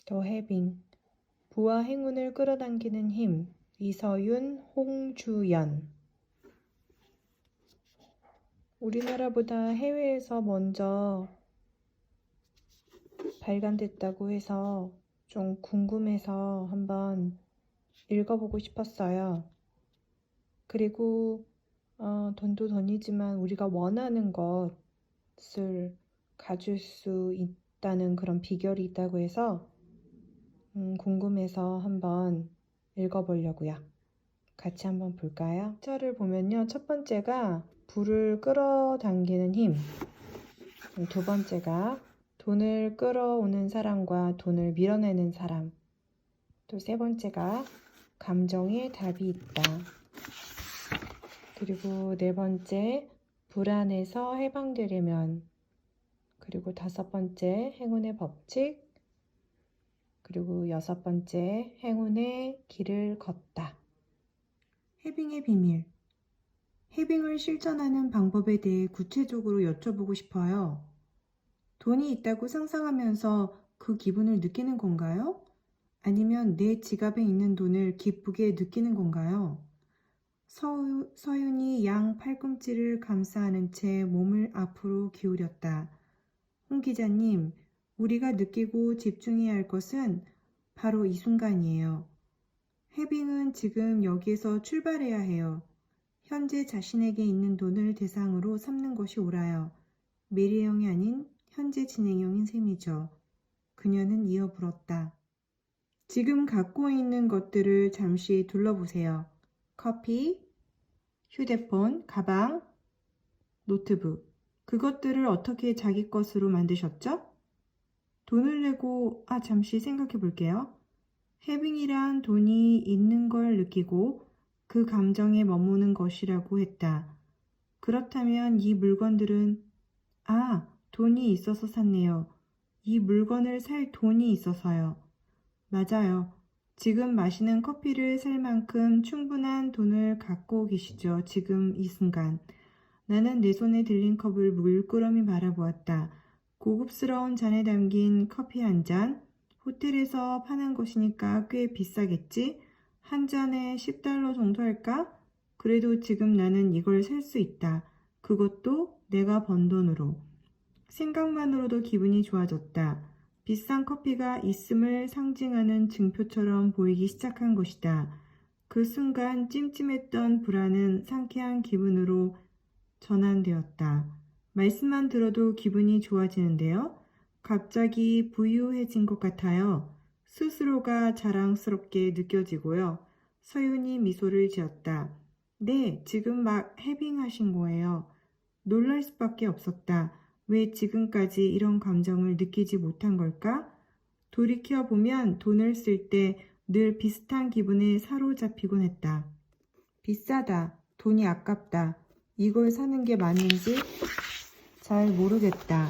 더 해빙. 부와 행운을 끌어당기는 힘. 이서윤, 홍주연. 우리나라보다 해외에서 먼저 발간됐다고 해서 좀 궁금해서 한번 읽어보고 싶었어요. 그리고 돈도 돈이지만 우리가 원하는 것을 가질 수 있다는 그런 비결이 있다고 해서 궁금해서 한번 읽어보려고요. 같이 한번 볼까요? 차를 보면요. 첫 번째가 불을 끌어당기는 힘. 두 번째가 돈을 끌어오는 사람과 돈을 밀어내는 사람. 또 세 번째가 감정에 답이 있다. 그리고 네 번째, 불안에서 해방되려면. 그리고 다섯 번째, 행운의 법칙. 그리고 여섯 번째, 행운의 길을 걷다. 해빙의 비밀. 해빙을 실천하는 방법에 대해 구체적으로 여쭤보고 싶어요. 돈이 있다고 상상하면서 그 기분을 느끼는 건가요? 아니면 내 지갑에 있는 돈을 기쁘게 느끼는 건가요? 서윤이 양 팔꿈치를 감싸안은 채 몸을 앞으로 기울였다. 홍 기자님, 우리가 느끼고 집중해야 할 것은 바로 이 순간이에요. 해빙은 지금 여기에서 출발해야 해요. 현재 자신에게 있는 돈을 대상으로 삼는 것이 옳아요. 미래형이 아닌 현재 진행형인 셈이죠. 그녀는 이어 물었다. 지금 갖고 있는 것들을 잠시 둘러보세요. 커피, 휴대폰, 가방, 노트북. 그것들을 어떻게 자기 것으로 만드셨죠? 돈을 내고, 잠시 생각해 볼게요. 해빙이란 돈이 있는 걸 느끼고 그 감정에 머무는 것이라고 했다. 그렇다면 이 물건들은, 돈이 있어서 샀네요. 이 물건을 살 돈이 있어서요. 맞아요. 지금 마시는 커피를 살 만큼 충분한 돈을 갖고 계시죠. 지금 이 순간. 나는 내 손에 들린 컵을 물끄러미 바라보았다. 고급스러운 잔에 담긴 커피 한 잔. 호텔에서 파는 것이니까 꽤 비싸겠지? 한 잔에 $10 정도 할까? 그래도 지금 나는 이걸 살 수 있다. 그것도 내가 번 돈으로. 생각만으로도 기분이 좋아졌다. 비싼 커피가 있음을 상징하는 증표처럼 보이기 시작한 것이다. 그 순간 찜찜했던 불안은 상쾌한 기분으로 전환되었다. 말씀만 들어도 기분이 좋아지는데요. 갑자기 부유해진 것 같아요. 스스로가 자랑스럽게 느껴지고요. 서윤이 미소를 지었다. 네, 지금 막 해빙하신 거예요. 놀랄 수밖에 없었다. 왜 지금까지 이런 감정을 느끼지 못한 걸까? 돌이켜보면 돈을 쓸 때 늘 비슷한 기분에 사로잡히곤 했다. 비싸다. 돈이 아깝다. 이걸 사는 게 맞는지 잘 모르겠다.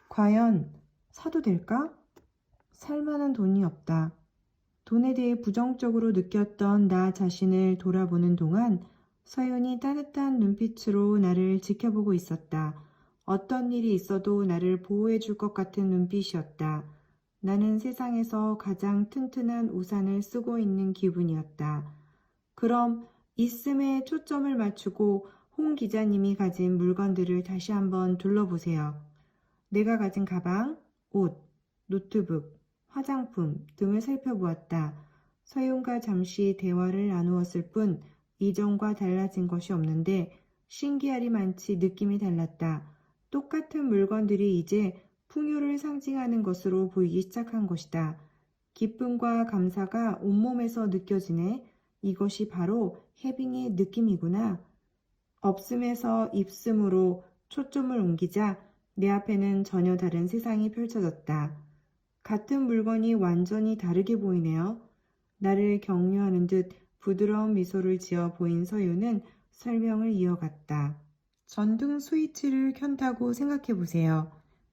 과연 사도 될까? 살 만한 돈이 없다. 돈에 대해 부정적으로 느꼈던 나 자신을 돌아보는 동안 서윤이 따뜻한 눈빛으로 나를 지켜보고 있었다. 어떤 일이 있어도 나를 보호해 줄 것 같은 눈빛이었다. 나는 세상에서 가장 튼튼한 우산을 쓰고 있는 기분이었다. 그럼 있음에 초점을 맞추고 홍 기자님이 가진 물건들을 다시 한번 둘러보세요. 내가 가진 가방, 옷, 노트북, 화장품 등을 살펴보았다. 서윤과 잠시 대화를 나누었을 뿐 이전과 달라진 것이 없는데 신기하리만치 느낌이 달랐다. 똑같은 물건들이 이제 풍요를 상징하는 것으로 보이기 시작한 것이다. 기쁨과 감사가 온몸에서 느껴지네. 이것이 바로 해빙의 느낌이구나. 없음에서 있음으로 초점을 옮기자 내 앞에는 전혀 다른 세상이 펼쳐졌다. 같은 물건이 완전히 다르게 보이네요. 나를 격려하는 듯 부드러운 미소를 지어 보인 서윤은 설명을 이어갔다. 전등 스위치를 켠다고 생각해 보세요.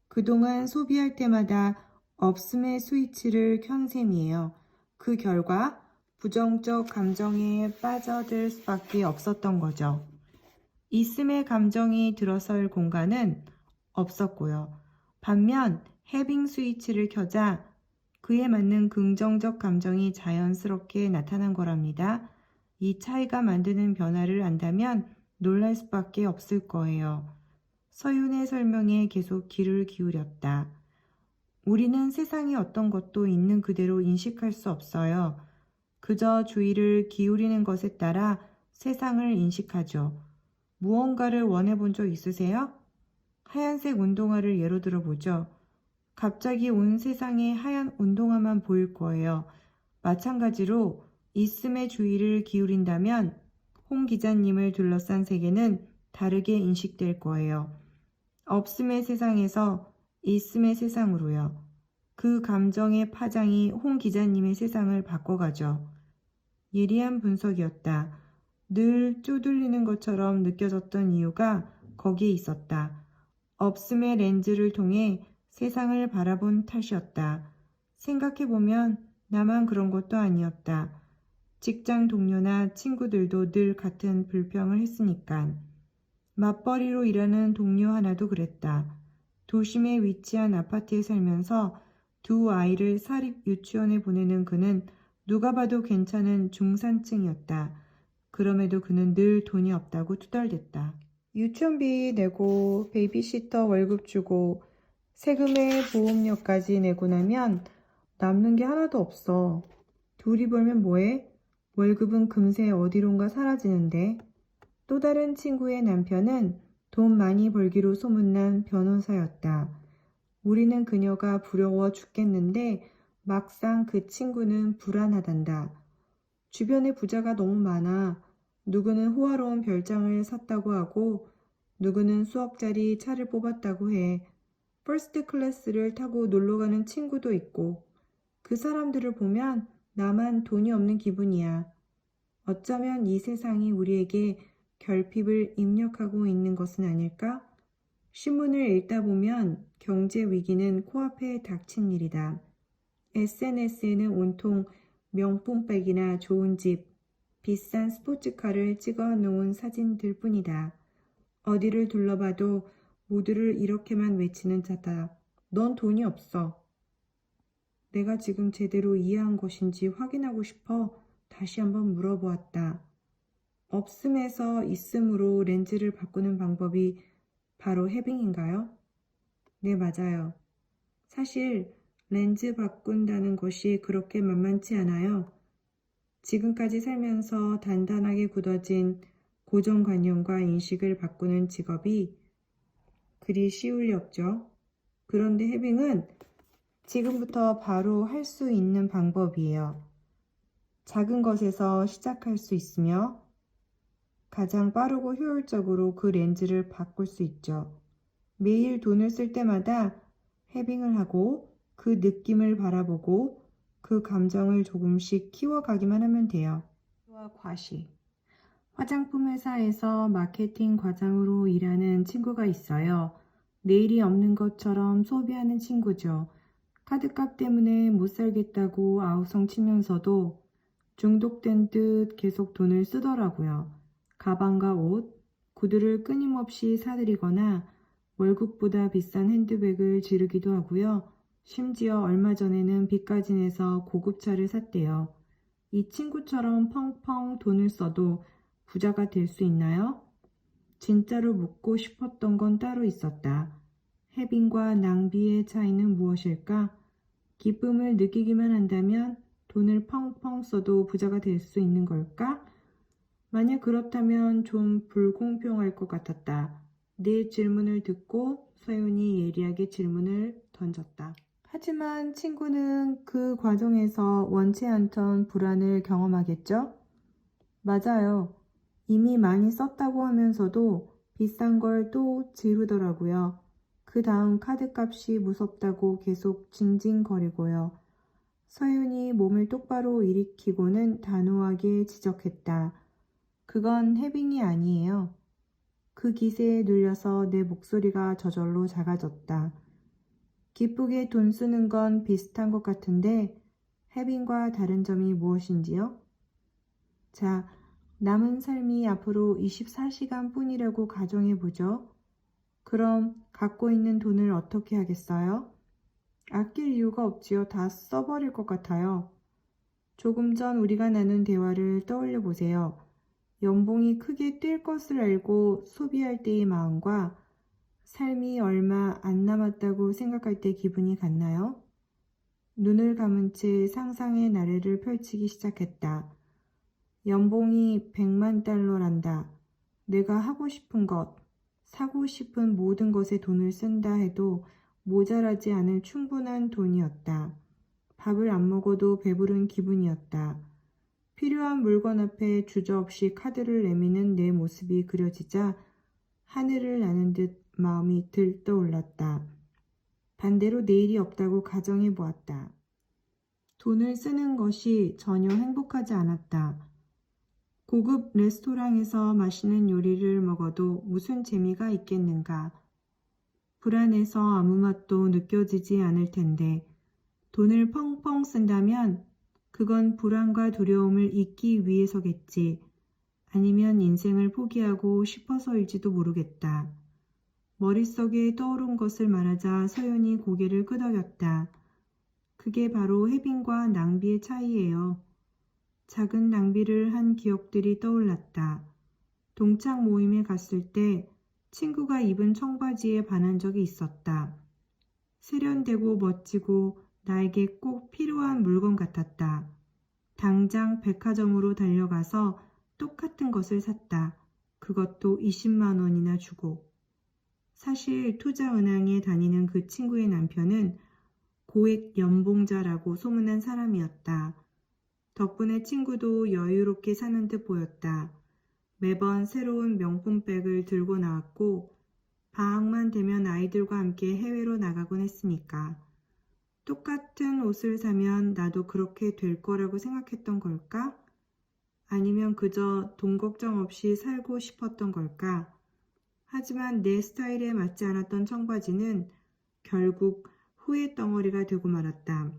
그동안 소비할 때마다 없음의 스위치를 켠 셈이에요. 그 결과 부정적 감정에 빠져들 수밖에 없었던 거죠. 있음의 감정이 들어설 공간은 없었고요. 반면 해빙 스위치를 켜자 그에 맞는 긍정적 감정이 자연스럽게 나타난 거랍니다. 이 차이가 만드는 변화를 안다면 놀랄 수밖에 없을 거예요. 서윤의 설명에 계속 귀를 기울였다. 우리는 세상에 어떤 것도 있는 그대로 인식할 수 없어요. 그저 주의를 기울이는 것에 따라 세상을 인식하죠. 무언가를 원해 본 적 있으세요? 하얀색 운동화를 예로 들어보죠. 갑자기 온 세상에 하얀 운동화만 보일 거예요. 마찬가지로 있음의 주의를 기울인다면 홍 기자님을 둘러싼 세계는 다르게 인식될 거예요. 없음의 세상에서 있음의 세상으로요. 그 감정의 파장이 홍 기자님의 세상을 바꿔가죠. 예리한 분석이었다. 늘 쪼들리는 것처럼 느껴졌던 이유가 거기에 있었다. 없음의 렌즈를 통해 세상을 바라본 탓이었다. 생각해보면 나만 그런 것도 아니었다. 직장 동료나 친구들도 늘 같은 불평을 했으니깐. 맞벌이로 일하는 동료 하나도 그랬다. 도심에 위치한 아파트에 살면서 두 아이를 사립 유치원에 보내는 그는 누가 봐도 괜찮은 중산층이었다. 그럼에도 그는 늘 돈이 없다고 투덜댔다. 유치원비 내고 베이비시터 월급 주고 세금에 보험료까지 내고 나면 남는 게 하나도 없어. 둘이 벌면 뭐해? 월급은 금세 어디론가 사라지는데. 또 다른 친구의 남편은 돈 많이 벌기로 소문난 변호사였다. 우리는 그녀가 부러워 죽겠는데 막상 그 친구는 불안하단다. 주변에 부자가 너무 많아. 누구는 호화로운 별장을 샀다고 하고 누구는 수억짜리 차를 뽑았다고 해. 퍼스트 클래스를 타고 놀러가는 친구도 있고 그 사람들을 보면 나만 돈이 없는 기분이야. 어쩌면 이 세상이 우리에게 결핍을 입력하고 있는 것은 아닐까? 신문을 읽다 보면 경제 위기는 코앞에 닥친 일이다. SNS에는 온통 명품백이나 좋은 집, 비싼 스포츠카를 찍어 놓은 사진들 뿐이다. 어디를 둘러봐도 모두를 이렇게만 외치는 자다. 넌 돈이 없어. 내가 지금 제대로 이해한 것인지 확인하고 싶어 다시 한번 물어보았다. 없음에서 있음으로 렌즈를 바꾸는 방법이 바로 해빙인가요? 네, 맞아요. 사실 렌즈 바꾼다는 것이 그렇게 만만치 않아요. 지금까지 살면서 단단하게 굳어진 고정관념과 인식을 바꾸는 직업이 그리 쉬울 리 없죠. 그런데 해빙은 지금부터 바로 할 수 있는 방법이에요. 작은 것에서 시작할 수 있으며 가장 빠르고 효율적으로 그 렌즈를 바꿀 수 있죠. 매일 돈을 쓸 때마다 해빙을 하고 그 느낌을 바라보고 그 감정을 조금씩 키워가기만 하면 돼요. 과시. 화장품 회사에서 마케팅 과장으로 일하는 친구가 있어요. 내일이 없는 것처럼 소비하는 친구죠. 카드값 때문에 못 살겠다고 아우성 치면서도 중독된 듯 계속 돈을 쓰더라고요. 가방과 옷, 구두를 끊임없이 사들이거나 월급보다 비싼 핸드백을 지르기도 하고요. 심지어 얼마 전에는 빚까지 내서 고급차를 샀대요. 이 친구처럼 펑펑 돈을 써도 부자가 될 수 있나요? 진짜로 묻고 싶었던 건 따로 있었다. 해빙과 낭비의 차이는 무엇일까? 기쁨을 느끼기만 한다면 돈을 펑펑 써도 부자가 될 수 있는 걸까? 만약 그렇다면 좀 불공평할 것 같았다. 내 질문을 듣고 서윤이 예리하게 질문을 던졌다. 하지만 친구는 그 과정에서 원치 않던 불안을 경험하겠죠? 맞아요. 이미 많이 썼다고 하면서도 비싼 걸 또 지르더라고요. 그 다음 카드값이 무섭다고 계속 징징거리고요. 서윤이 몸을 똑바로 일으키고는 단호하게 지적했다. 그건 해빙이 아니에요. 그 기세에 눌려서 내 목소리가 저절로 작아졌다. 기쁘게 돈 쓰는 건 비슷한 것 같은데 해빙과 다른 점이 무엇인지요? 자, 남은 삶이 앞으로 24시간 뿐이라고 가정해보죠. 그럼 갖고 있는 돈을 어떻게 하겠어요? 아낄 이유가 없지요. 다 써버릴 것 같아요. 조금 전 우리가 나눈 대화를 떠올려 보세요. 연봉이 크게 뛸 것을 알고 소비할 때의 마음과 삶이 얼마 안 남았다고 생각할 때 기분이 같나요? 눈을 감은 채 상상의 나래를 펼치기 시작했다. 연봉이 100만 달러란다. 내가 하고 싶은 것, 사고 싶은 모든 것에 돈을 쓴다 해도 모자라지 않을 충분한 돈이었다. 밥을 안 먹어도 배부른 기분이었다. 필요한 물건 앞에 주저없이 카드를 내미는 내 모습이 그려지자 하늘을 나는 듯 마음이 들떠올랐다. 반대로 내일이 없다고 가정해 보았다. 돈을 쓰는 것이 전혀 행복하지 않았다. 고급 레스토랑에서 맛있는 요리를 먹어도 무슨 재미가 있겠는가. 불안해서 아무 맛도 느껴지지 않을 텐데 돈을 펑펑 쓴다면 그건 불안과 두려움을 잊기 위해서겠지. 아니면 인생을 포기하고 싶어서일지도 모르겠다. 머릿속에 떠오른 것을 말하자 서연이 고개를 끄덕였다. 그게 바로 해빈과 낭비의 차이예요. 작은 낭비를 한 기억들이 떠올랐다. 동창 모임에 갔을 때 친구가 입은 청바지에 반한 적이 있었다. 세련되고 멋지고 나에게 꼭 필요한 물건 같았다. 당장 백화점으로 달려가서 똑같은 것을 샀다. 그것도 20만 원이나 주고. 사실 투자은행에 다니는 그 친구의 남편은 고액 연봉자라고 소문난 사람이었다. 덕분에 친구도 여유롭게 사는 듯 보였다. 매번 새로운 명품백을 들고 나왔고 방학만 되면 아이들과 함께 해외로 나가곤 했으니까. 똑같은 옷을 사면 나도 그렇게 될 거라고 생각했던 걸까? 아니면 그저 돈 걱정 없이 살고 싶었던 걸까? 하지만 내 스타일에 맞지 않았던 청바지는 결국 후회 덩어리가 되고 말았다.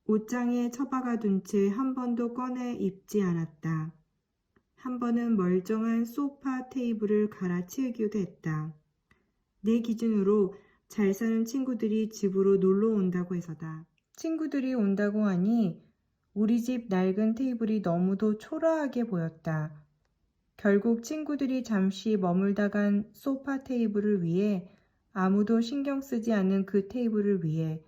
옷장에 처박아 둔 채 한 번도 꺼내 입지 않았다. 한 번은 멀쩡한 소파 테이블을 갈아치우기도 했다. 내 기준으로 잘 사는 친구들이 집으로 놀러 온다고 해서다. 친구들이 온다고 하니 우리 집 낡은 테이블이 너무도 초라하게 보였다. 결국 친구들이 잠시 머물다 간 소파 테이블을 위해 아무도 신경 쓰지 않는 그 테이블을 위해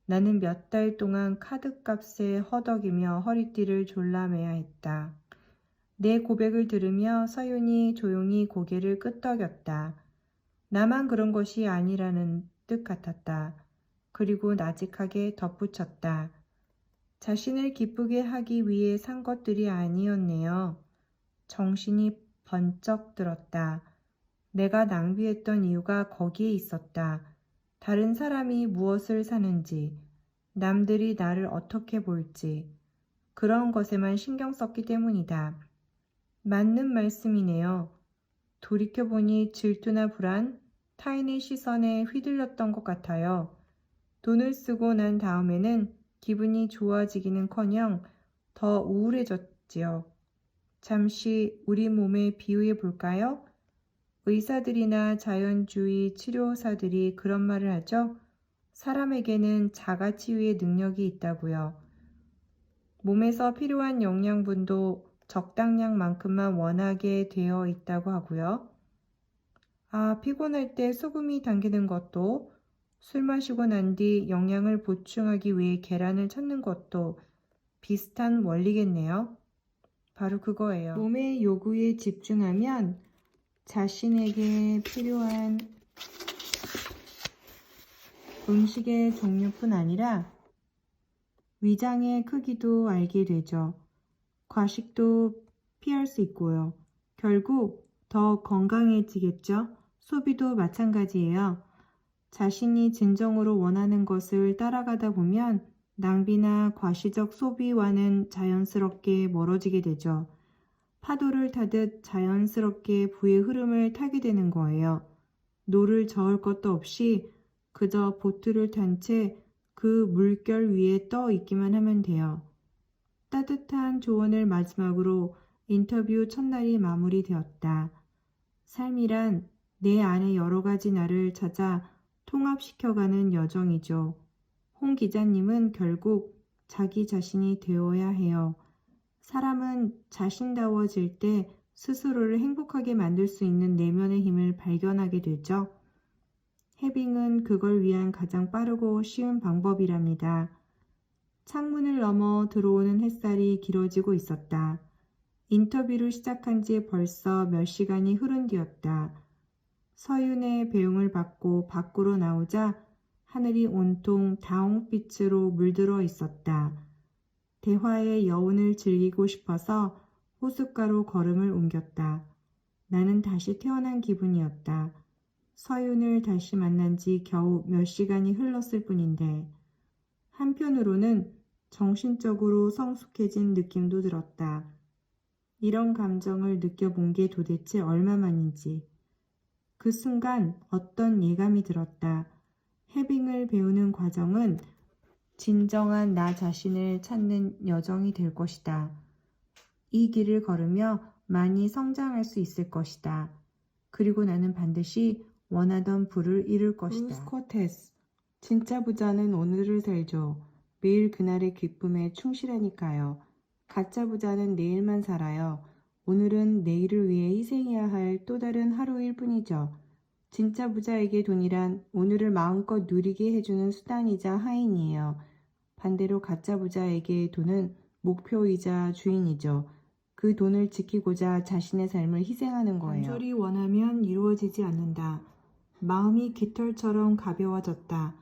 나는 몇 달 동안 카드값에 허덕이며 허리띠를 졸라매야 했다. 내 고백을 들으며 서윤이 조용히 고개를 끄덕였다. 나만 그런 것이 아니라는 뜻 같았다. 그리고 나직하게 덧붙였다. 자신을 기쁘게 하기 위해 산 것들이 아니었네요. 정신이 번쩍 들었다. 내가 낭비했던 이유가 거기에 있었다. 다른 사람이 무엇을 사는지, 남들이 나를 어떻게 볼지, 그런 것에만 신경 썼기 때문이다. 맞는 말씀이네요. 돌이켜보니 질투나 불안, 타인의 시선에 휘둘렸던 것 같아요. 돈을 쓰고 난 다음에는 기분이 좋아지기는커녕 더 우울해졌지요. 잠시 우리 몸에 비유해 볼까요? 의사들이나 자연주의 치료사들이 그런 말을 하죠. 사람에게는 자가치유의 능력이 있다고요. 몸에서 필요한 영양분도 적당량만큼만 원하게 되어 있다고 하고요. 피곤할 때 소금이 당기는 것도, 술 마시고 난 뒤 영양을 보충하기 위해 계란을 찾는 것도 비슷한 원리겠네요. 바로 그거예요. 몸의 요구에 집중하면 자신에게 필요한 음식의 종류뿐 아니라 위장의 크기도 알게 되죠. 과식도 피할 수 있고요. 결국 더 건강해지겠죠? 소비도 마찬가지예요. 자신이 진정으로 원하는 것을 따라가다 보면 낭비나 과시적 소비와는 자연스럽게 멀어지게 되죠. 파도를 타듯 자연스럽게 부의 흐름을 타게 되는 거예요. 노를 저을 것도 없이 그저 보트를 탄 채 그 물결 위에 떠 있기만 하면 돼요. 따뜻한 조언을 마지막으로 인터뷰 첫날이 마무리되었다. 삶이란 내 안에 여러 가지 나를 찾아 통합시켜가는 여정이죠. 홍 기자님은 결국 자기 자신이 되어야 해요. 사람은 자신다워질 때 스스로를 행복하게 만들 수 있는 내면의 힘을 발견하게 되죠. 해빙은 그걸 위한 가장 빠르고 쉬운 방법이랍니다. 창문을 넘어 들어오는 햇살이 길어지고 있었다. 인터뷰를 시작한 지 벌써 몇 시간이 흐른 뒤였다. 서윤의 배웅을 받고 밖으로 나오자 하늘이 온통 다홍빛으로 물들어 있었다. 대화의 여운을 즐기고 싶어서 호숫가로 걸음을 옮겼다. 나는 다시 태어난 기분이었다. 서윤을 다시 만난 지 겨우 몇 시간이 흘렀을 뿐인데 한편으로는 정신적으로 성숙해진 느낌도 들었다. 이런 감정을 느껴본 게 도대체 얼마만인지. 그 순간 어떤 예감이 들었다. 해빙을 배우는 과정은 진정한 나 자신을 찾는 여정이 될 것이다. 이 길을 걸으며 많이 성장할 수 있을 것이다. 그리고 나는 반드시 원하던 부를 이룰 것이다. 브루스 코테스. 진짜 부자는 오늘을 살죠. 매일 그날의 기쁨에 충실하니까요. 가짜 부자는 내일만 살아요. 오늘은 내일을 위해 희생해야 할 또 다른 하루일 뿐이죠. 진짜 부자에게 돈이란 오늘을 마음껏 누리게 해주는 수단이자 하인이에요. 반대로 가짜 부자에게 돈은 목표이자 주인이죠. 그 돈을 지키고자 자신의 삶을 희생하는 거예요. 간절히 원하면 이루어지지 않는다. 마음이 깃털처럼 가벼워졌다.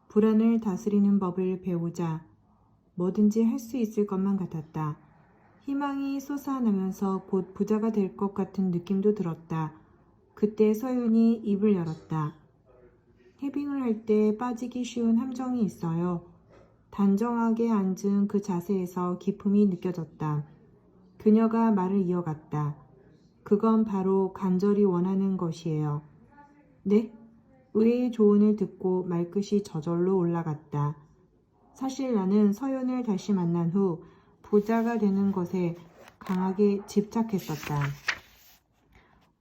불안을 다스리는 법을 배우자. 뭐든지 할 수 있을 것만 같았다. 희망이 솟아나면서 곧 부자가 될 것 같은 느낌도 들었다. 그때 서윤이 입을 열었다. 해빙을 할 때 빠지기 쉬운 함정이 있어요. 단정하게 앉은 그 자세에서 기품이 느껴졌다. 그녀가 말을 이어갔다. 그건 바로 간절히 원하는 것이에요. 네? 의의 조언을 듣고 말끝이 저절로 올라갔다. 사실 나는 서윤을 다시 만난 후 부자가 되는 것에 강하게 집착했었다.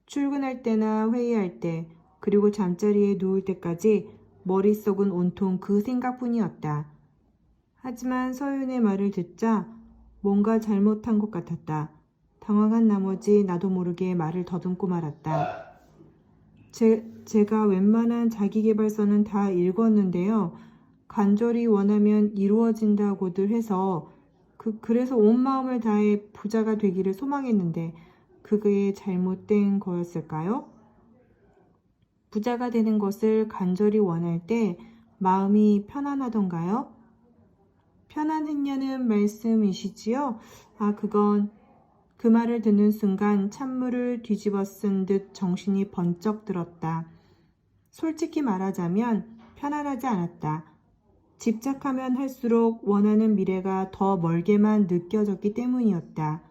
출근할 때나 회의할 때, 그리고 잠자리에 누울 때까지 머릿속은 온통 그 생각뿐이었다. 하지만 서윤의 말을 듣자 뭔가 잘못한 것 같았다. 당황한 나머지 나도 모르게 말을 더듬고 말았다. 제가 웬만한 자기계발서는 다 읽었는데요. 간절히 원하면 이루어진다고들 해서 그래서 온 마음을 다해 부자가 되기를 소망했는데 그게 잘못된 거였을까요? 부자가 되는 것을 간절히 원할 때 마음이 편안하던가요? 편안했냐는 말씀이시지요? 그건 그 말을 듣는 순간 찬물을 뒤집어 쓴 듯 정신이 번쩍 들었다. 솔직히 말하자면 편안하지 않았다. 집착하면 할수록 원하는 미래가 더 멀게만 느껴졌기 때문이었다.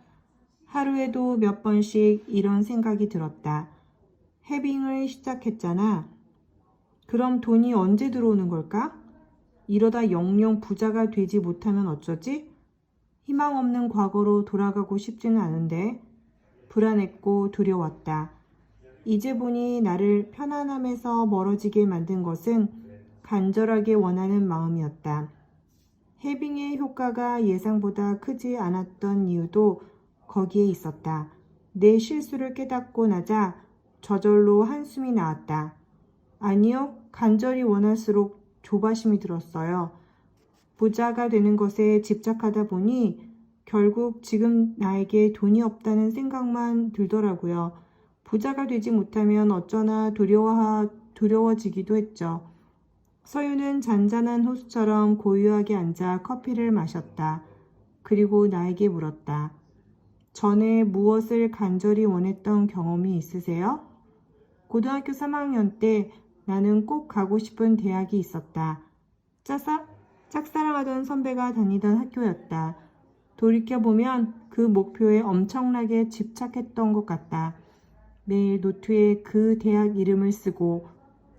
하루에도 몇 번씩 이런 생각이 들었다. 해빙을 시작했잖아. 그럼 돈이 언제 들어오는 걸까? 이러다 영영 부자가 되지 못하면 어쩌지? 희망 없는 과거로 돌아가고 싶지는 않은데 불안했고 두려웠다. 이제 보니 나를 편안함에서 멀어지게 만든 것은 간절하게 원하는 마음이었다. 해빙의 효과가 예상보다 크지 않았던 이유도 거기에 있었다. 내 실수를 깨닫고 나자 저절로 한숨이 나왔다. 아니요, 간절히 원할수록 조바심이 들었어요. 부자가 되는 것에 집착하다 보니 결국 지금 나에게 돈이 없다는 생각만 들더라고요. 부자가 되지 못하면 어쩌나 두려워지기도 했죠. 서윤은 잔잔한 호수처럼 고요하게 앉아 커피를 마셨다. 그리고 나에게 물었다. 전에 무엇을 간절히 원했던 경험이 있으세요? 고등학교 3학년 때 나는 꼭 가고 싶은 대학이 있었다. 짝사랑하던 선배가 다니던 학교였다. 돌이켜보면 그 목표에 엄청나게 집착했던 것 같다. 매일 노트에 그 대학 이름을 쓰고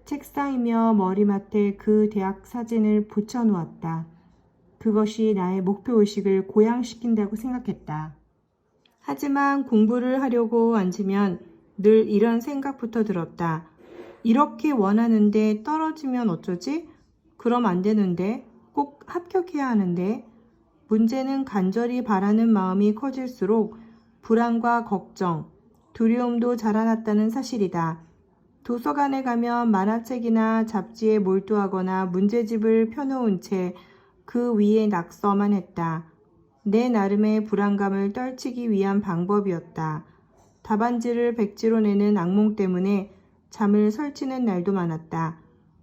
책상이며 머리맡에 그 대학 사진을 붙여놓았다. 그것이 나의 목표의식을 고양시킨다고 생각했다. 하지만 공부를 하려고 앉으면 늘 이런 생각부터 들었다. 이렇게 원하는데 떨어지면 어쩌지? 그럼 안 되는데. 꼭 합격해야 하는데 문제는 간절히 바라는 마음이 커질수록 불안과 걱정, 두려움도 자라났다는 사실이다. 도서관에 가면 만화책이나 잡지에 몰두하거나 문제집을 펴놓은 채 그 위에 낙서만 했다. 내 나름의 불안감을 떨치기 위한 방법이었다. 답안지를 백지로 내는 악몽 때문에 잠을 설치는 날도 많았다.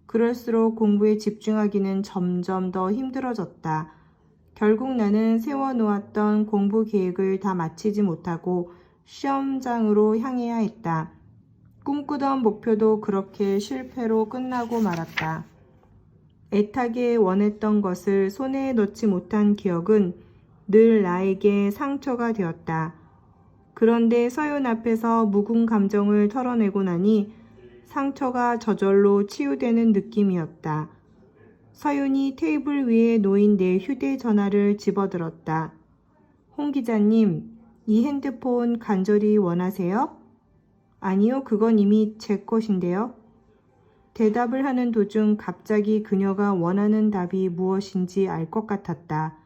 그럴수록 공부에 집중하기는 점점 더 힘들어졌다. 결국 나는 세워놓았던 공부 계획을 다 마치지 못하고 시험장으로 향해야 했다. 꿈꾸던 목표도 그렇게 실패로 끝나고 말았다. 애타게 원했던 것을 손에 넣지 못한 기억은 늘 나에게 상처가 되었다. 그런데 서윤 앞에서 묵은 감정을 털어내고 나니 상처가 저절로 치유되는 느낌이었다. 서윤이 테이블 위에 놓인 내 휴대전화를 집어들었다. 홍 기자님, 이 핸드폰 간절히 원하세요? 아니요, 그건 이미 제 것인데요. 대답을 하는 도중 갑자기 그녀가 원하는 답이 무엇인지 알 것 같았다.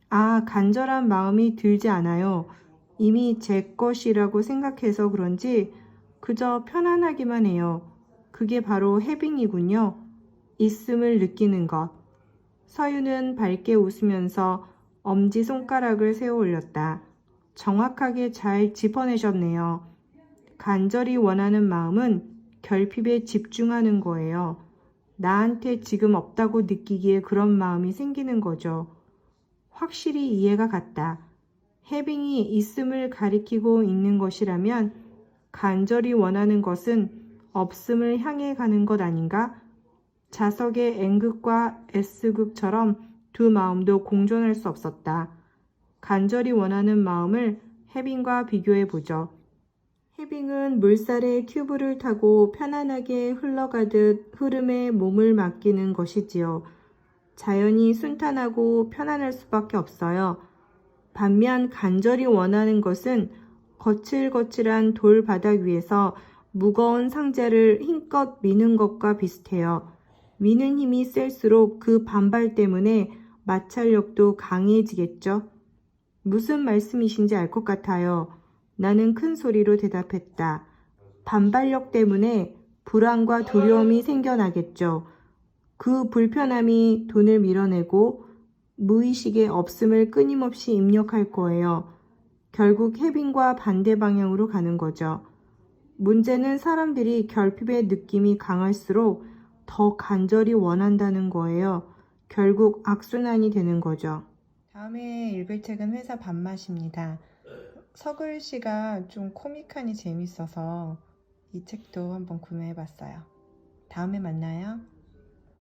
아, 간절한 마음이 들지 않아요. 이미 제 것이라고 생각해서 그런지 그저 편안하기만 해요. 그게 바로 해빙이군요. 있음을 느끼는 것. 서윤은 밝게 웃으면서 엄지손가락을 세워 올렸다. 정확하게 잘 짚어내셨네요. 간절히 원하는 마음은 결핍에 집중하는 거예요. 나한테 지금 없다고 느끼기에 그런 마음이 생기는 거죠. 확실히 이해가 갔다. 해빙이 있음을 가리키고 있는 것이라면 간절히 원하는 것은 없음을 향해 가는 것 아닌가? 자석의 N극과 S극처럼 두 마음도 공존할 수 없었다. 간절히 원하는 마음을 해빙과 비교해 보죠. 해빙은 물살에 큐브를 타고 편안하게 흘러가듯 흐름에 몸을 맡기는 것이지요. 자연이 순탄하고 편안할 수밖에 없어요. 반면 간절히 원하는 것은 거칠거칠한 돌바닥 위에서 무거운 상자를 힘껏 미는 것과 비슷해요. 미는 힘이 셀수록 그 반발 때문에 마찰력도 강해지겠죠. 무슨 말씀이신지 알 것 같아요. 나는 큰 소리로 대답했다. 반발력 때문에 불안과 두려움이 생겨나겠죠. 그 불편함이 돈을 밀어내고 무의식의 없음을 끊임없이 입력할 거예요. 결국 해빙과 반대 방향으로 가는 거죠. 문제는 사람들이 결핍의 느낌이 강할수록 더 간절히 원한다는 거예요. 결국 악순환이 되는 거죠. 다음에 읽을 책은 회사 밥맛입니다. 서글 씨가 좀 코믹하니 재밌어서 이 책도 한번 구매해봤어요. 다음에 만나요.